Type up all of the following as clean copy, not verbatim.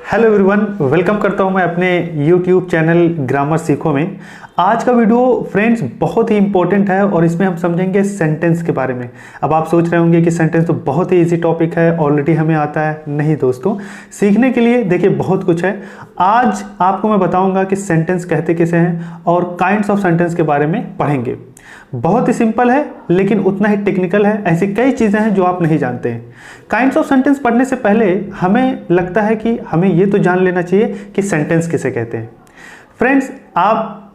Hello everyone, welcome करता हूं मैं अपने YouTube चैनल ग्रामर सीखो में। आज का वीडियो फ्रेंड्स बहुत ही इंपॉर्टेंट है और इसमें हम समझेंगे सेंटेंस के बारे में। अब आप सोच रहे होंगे कि सेंटेंस तो बहुत ही इजी टॉपिक है, ऑलरेडी हमें आता है। नहीं दोस्तों, सीखने के लिए देखिए बहुत कुछ है। आज आपको मैं बताऊंगा कि सेंटेंस कहते कैसे हैं और काइंड्स ऑफ सेंटेंस के बारे में पढ़ेंगे। बहुत ही सिंपल है लेकिन उतना ही टेक्निकल है। ऐसी कई चीज़ें हैं जो आप नहीं जानते हैं। काइंड्स ऑफ सेंटेंस पढ़ने से पहले हमें लगता है कि हमें ये तो जान लेना चाहिए कि सेंटेंस किसे कहते हैं। फ्रेंड्स, आप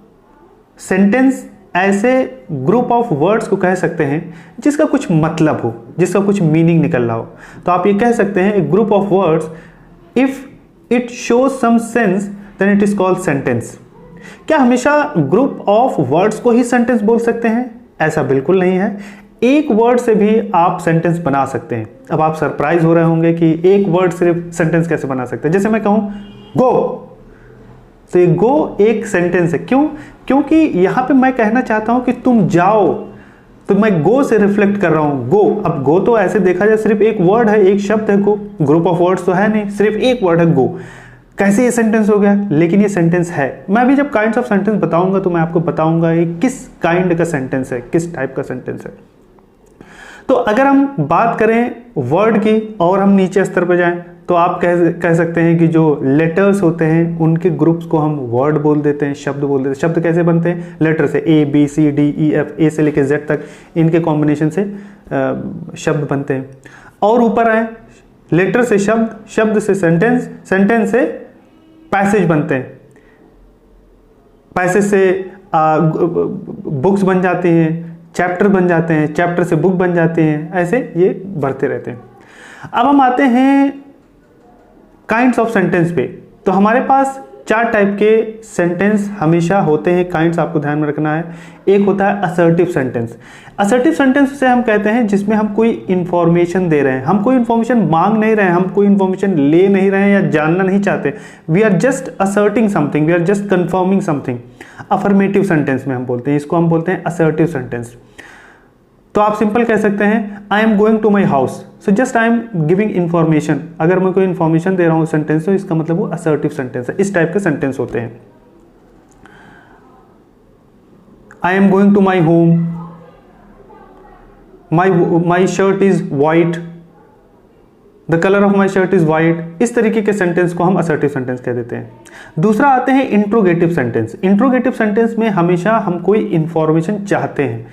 सेंटेंस ऐसे ग्रुप ऑफ वर्ड्स को कह सकते हैं जिसका कुछ मतलब हो, जिसका कुछ मीनिंग निकल रहा हो। तो आप ये कह सकते हैं एक group of words, if it shows some sense then it is called sentence. क्या हमेशा ग्रुप ऑफ वर्ड्स को ही सेंटेंस बोल सकते हैं? ऐसा बिल्कुल नहीं है। एक वर्ड से भी आप सेंटेंस बना सकते हैं। अब आप सरप्राइज हो रहे होंगे कि एक वर्ड सिर्फ सेंटेंस कैसे बना सकते हैं। जैसे मैं कहूं गो, तो ये गो एक सेंटेंस है। क्यों? क्योंकि यहां पे मैं कहना चाहता हूं कि तुम जाओ, तो मैं गो से रिफ्लेक्ट कर रहा हूं गो। अब गो तो ऐसे देखा जाए सिर्फ एक वर्ड है, एक शब्द है गो, ग्रुप ऑफ वर्ड्स तो है नहीं, सिर्फ एक वर्ड है गो। कैसे ये सेंटेंस हो गया? लेकिन ये सेंटेंस है। मैं भी जब काइंड्स ऑफ सेंटेंस बताऊंगा तो मैं आपको बताऊंगा ये किस काइंड का सेंटेंस है, किस टाइप का सेंटेंस है। तो अगर हम बात करें वर्ड की और हम नीचे स्तर पर जाएं तो आप कह सकते हैं कि जो लेटर्स होते हैं उनके ग्रुप्स को हम वर्ड बोल देते हैं, शब्द बोल देते हैं। शब्द कैसे बनते हैं? लेटर से, A B C D E F, A से लेकर जेड तक, इनके कॉम्बिनेशन से शब्द बनते हैं। और ऊपर आए, लेटर से शब्द, शब्द से सेंटेंस, सेंटेंस से पैसेज बनते हैं, पैसेज से बुक्स बन जाती हैं, चैप्टर बन जाते हैं, चैप्टर से बुक बन जाते हैं, ऐसे ये बढ़ते रहते हैं। अब हम आते हैं काइंड्स ऑफ सेंटेंस पे। तो हमारे पास चार टाइप के सेंटेंस हमेशा होते हैं। काइंड्स आपको ध्यान में रखना है। एक होता है असर्टिव सेंटेंस। असर्टिव सेंटेंस उसे हम कहते हैं जिसमें हम कोई इंफॉर्मेशन दे रहे हैं, हम कोई इंफॉर्मेशन मांग नहीं रहे हैं, हम कोई इंफॉर्मेशन ले नहीं रहे हैं या जानना नहीं चाहते। We are just asserting something, we are just confirming something. Affirmative sentence में हम बोलते हैं, इसको हम बोलते हैं असर्टिव सेंटेंस। तो आप सिंपल कह सकते हैं I am going to my house, so just I am giving information. अगर मैं कोई इंफॉर्मेशन दे रहा हूं सेंटेंस, तो इसका मतलब वो असर्टिव सेंटेंस है। इस टाइप के सेंटेंस होते हैं। I am going to my home, my shirt is white, the colour of my shirt is white. इस तरीके के सेंटेंस को हम असर्टिव सेंटेंस कह देते हैं। दूसरा आते हैं इंट्रोगेटिव सेंटेंस। इंट्रोगेटिव सेंटेंस में हमेशा हम कोई इंफॉर्मेशन चाहते हैं,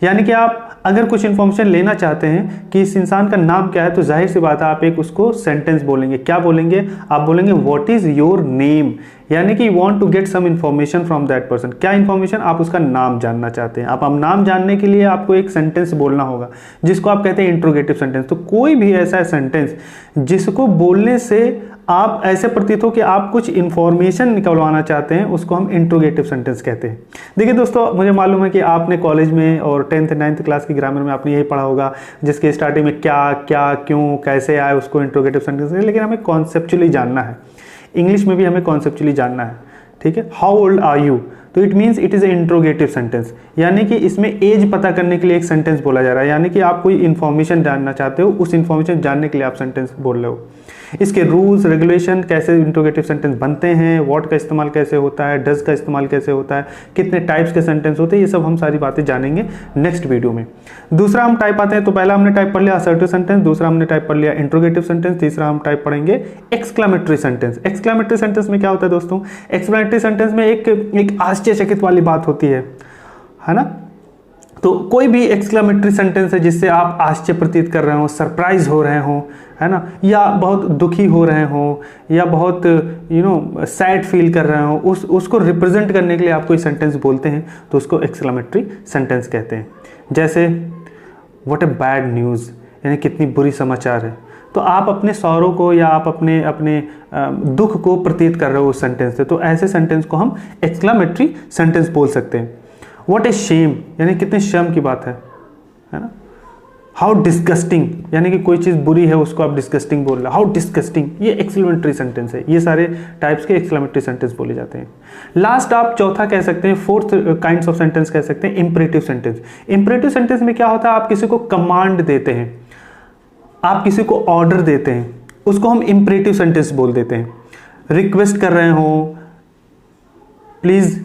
यानी कि आप अगर कुछ इंफॉर्मेशन लेना चाहते हैं कि इस इंसान का नाम क्या है, तो जाहिर सी बात है आप एक उसको सेंटेंस बोलेंगे। क्या बोलेंगे? आप बोलेंगे व्हाट इज योर नेम, यानी कि you want to get some information from that person. क्या इंफॉर्मेशन? आप उसका नाम जानना चाहते हैं। आप नाम जानने के लिए आपको एक सेंटेंस बोलना होगा जिसको आप कहते हैं इंट्रोगेटिव सेंटेंस। तो कोई भी ऐसा सेंटेंस जिसको बोलने से आप ऐसे प्रतीत हो कि आप कुछ इंफॉर्मेशन निकलवाना चाहते हैं, उसको हम इंट्रोगेटिव सेंटेंस कहते हैं। देखिए दोस्तों, मुझे मालूम है कि आपने कॉलेज में और 10th 9th क्लास की ग्रामर में आपने यही पढ़ा होगा, जिसके स्टार्टिंग में क्या, क्या, क्यों, कैसे आए, उसको इंट्रोगेटिव सेंटेंस है। लेकिन हमें कॉन्सेप्चुअली जानना है। इंग्लिश में भी हमें कॉन्सेप्चुअली जानना है। ठीक है, हाउ ओल्ड आर यू, तो it means it is a interrogative sentence, यानी कि इसमें एज पता करने के लिए एक सेंटेंस बोला जा रहा है। यानी कि आप कोई इंफॉर्मेशन जानना चाहते हो, उस इंफॉर्मेशन जानने के लिए आप सेंटेंस बोल रहे हो। इसके रूल्स रेगुलेशन, कैसे इंट्रोगेटिव सेंटेंस बनते हैं, व्हाट का इस्तेमाल कैसे होता है, डज का इस्तेमाल कैसे होता है, कितने टाइप्स के सेंटेंस होते हैं, ये सब हम सारी बातें जानेंगे नेक्स्ट वीडियो में। दूसरा हम टाइप आते हैं, तो पहला हमने टाइप पढ़ लिया असर्टिव सेंटेंस, दूसरा हमने टाइप पढ़ लिया इंट्रोगेटिव सेंटेंस, तीसरा हम टाइप पढ़ेंगे एक्सक्लेमेटरी सेंटेंस। एक्सक्लेमेटरी सेंटेंस में क्या होता है दोस्तों? एक्सक्लेमेटरी सेंटेंस में एक आश्चर्यचकित वाली बात होती है ना। तो कोई भी एक्सक्लेमेटरी सेंटेंस है जिससे आप आश्चर्य प्रतीत कर रहे हो, सरप्राइज हो रहे हो, है ना, या बहुत दुखी हो रहे हो, या बहुत सैड फील कर रहे हो, उसको रिप्रेजेंट करने के लिए आप कोई सेंटेंस बोलते हैं, तो उसको एक्सक्लेमेटरी सेंटेंस कहते हैं। जैसे व्हाट ए बैड न्यूज़, यानी कितनी बुरी समाचार है। तो आप अपने सौरों को या आप अपने दुख को प्रतीत कर रहे हो उस सेंटेंस से, तो ऐसे सेंटेंस को हम एक्सक्लेमेटरी सेंटेंस बोल सकते हैं। व्हाट ए शेम, यानी कितने शर्म की बात है ना। हाउ डिस्गस्टिंग, यानी कि कोई चीज़ बुरी है उसको आप डिस्गस्टिंग बोल रहे हो, हाउ डिस्गस्टिंग, ये एक्सक्लेमेटरी सेंटेंस है। ये सारे टाइप्स के एक्सक्लेमेटरी सेंटेंस बोले जाते हैं। लास्ट आप चौथा कह सकते हैं, फोर्थ काइंड्स ऑफ सेंटेंस कह सकते हैं इंपरेटिव सेंटेंस। इंपरेटिव सेंटेंस में क्या होता है? आप किसी को कमांड देते हैं, आप किसी को ऑर्डर देते हैं, उसको हम इंपरेटिव सेंटेंस बोल देते हैं। रिक्वेस्ट कर रहे हो, प्लीज़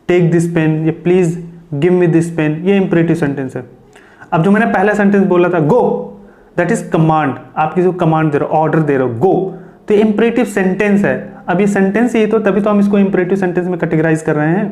टेक दिस पेन, या please give me this pen, ये इंपरेटिव सेंटेंस है। अब जो मैंने पहला सेंटेंस बोला था गो, दैट इज कमांड, आप किसी को कमांड दे रहे हो, ऑर्डर दे रहे हो, गो, तो इंपरेटिव सेंटेंस है। अब ये सेंटेंस ही तो तभी तो हम इसको इंपरेटिव सेंटेंस में कैटेगराइज कर रहे हैं।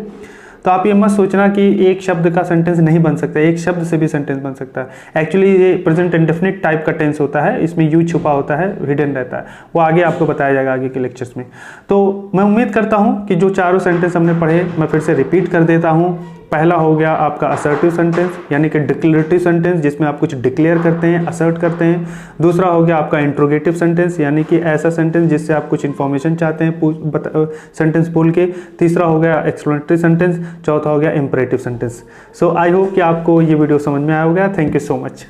तो आप ये मत सोचना कि एक शब्द का सेंटेंस नहीं बन सकता, एक शब्द से भी सेंटेंस बन सकता है। एक्चुअली ये प्रेजेंट इंडेफिनिट टाइप का टेंस होता है, इसमें यू छुपा होता है, हिडन रहता है, वो आगे आपको बताया जाएगा आगे के लेक्चर्स में। तो मैं उम्मीद करता हूँ कि जो चारों सेंटेंस हमने पढ़े मैं फिर से रिपीट कर देता हूँ। पहला हो गया आपका असर्टिव सेंटेंस, यानी कि डिक्लेरेटिव सेंटेंस, जिसमें आप कुछ डिक्लेयर करते हैं, असर्ट करते हैं। दूसरा हो गया आपका इंट्रोगेटिव सेंटेंस, यानी कि ऐसा सेंटेंस जिससे आप कुछ इन्फॉर्मेशन चाहते हैं सेंटेंस बोल के। तीसरा हो गया एक्सप्लेनेटरी सेंटेंस। चौथा हो गया imperative sentence. So I hope कि आपको ये वीडियो समझ में आया होगा। Thank you so much.